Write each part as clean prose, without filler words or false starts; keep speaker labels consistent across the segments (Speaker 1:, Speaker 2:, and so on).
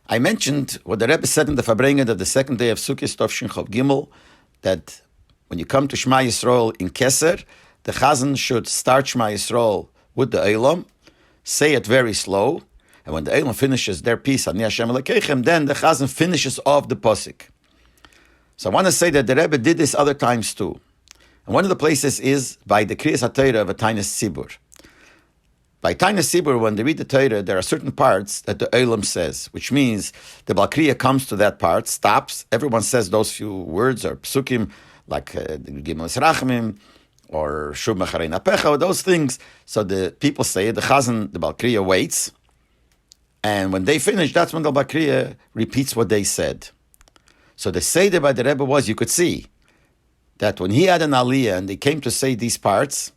Speaker 1: I mentioned what the Rebbe said in the Farbrengen of the second day of Sukkot Tovshin Chav Gimel, that when you come to Shema Yisrael in Keser, the Chazan should start Shema Yisrael with the Eilam, say it very slow, and when the Eilam finishes their piece, Ani Hashem Elokechem, then the Chazan finishes off the Posik. So I want to say that the Rebbe did this other times too. And one of the places is by the Kriyas HaTorah of a Tainas Tzibur. By Tainas Tzibur, when they read the Torah, there are certain parts that the Eilam says, which means the Baal Kriyah comes to that part, stops, everyone says those few words or psukim, like Gimel Rachmim, or Shub Mecharei Napecha, or those things. So the people say, the Chazan, the Baal Kriyah waits, and when they finish, that's when the Baal Kriyah repeats what they said. So the Seder by the Rebbe was, you could see, that when he had an Aliyah and they came to say these parts,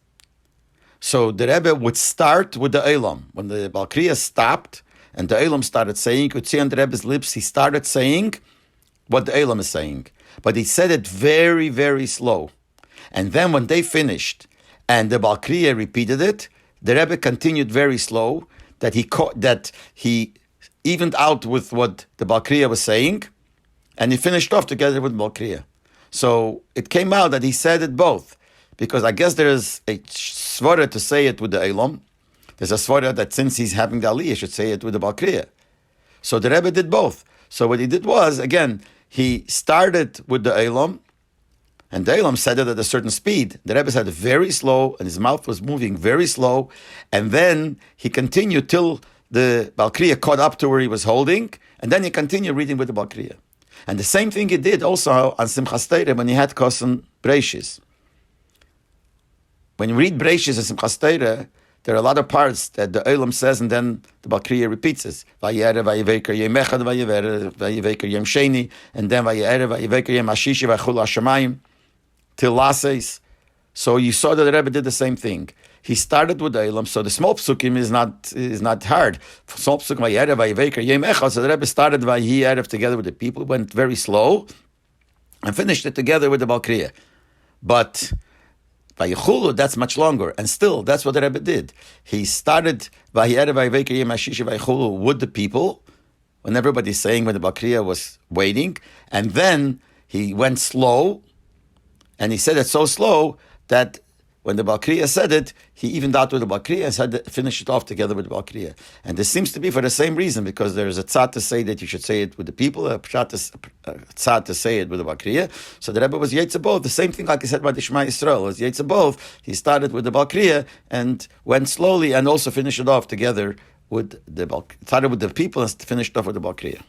Speaker 1: so the Rebbe would start with the Eilam. When the Baal Kriyah stopped and the Eilam started saying, you could see on the Rebbe's lips, he started saying what the Eilam is saying. But he said it very, very slow. And then when they finished and the Baal Kriyah repeated it, the Rebbe continued very slow, that he evened out with what the Baal Kriyah was saying, and he finished off together with Baal Kriyah. So it came out that he said it both, because I guess there is a svara to say it with the Eilam. There's a svara that since he's having the Aliyah, he should say it with the Baal Kriyah. So the Rebbe did both. So what he did was, again, he started with the Eilam, and the Eilam said it at a certain speed. The Rebbe said it very slow, and his mouth was moving very slow, and then he continued till the Baal Kriyah caught up to where he was holding, and then he continued reading with the Baal Kriyah. And the same thing he did also on Simchas Torah when he had Kosan Breishis. When you read Breishis and Simchas Torah, there are a lot of parts that the Eilam says, and then the Baal Kriyah repeats it. Vayere, vayeveker yem echad, vayeveker yem sheni, and then vayere, vayeveker yem ashishi, vaychul hashamayim, till lases. So you saw that the Rebbe did the same thing. He started with the Eilam, so the small psukim is not hard. Small psukim, vayere, vayeveker yem echad, so the Rebbe started vayerev together with the people, went very slow, and finished it together with the Baal Kriyah. But Vayichulu, that's much longer, and still, that's what the Rebbe did. He started Vayere Vayeveker Yem Hashishi Vayichulu with the people, when everybody's saying when the Baal Kriyah was waiting, and then he went slow, and he said it so slow that when the Baal Kriyah said it, he evened out with the Baal Kriyah and said, finished it off together with the Baal Kriyah. And this seems to be for the same reason, because there is a tzad to say that you should say it with the people, a tzad to say it with the Baal Kriyah. So the Rebbe was Yetzer both. The same thing like he said about the Shema Yisrael, was Yetzer both. He started with the Baal Kriyah and went slowly and also finished it off together with the people and finished off with the Baal Kriyah.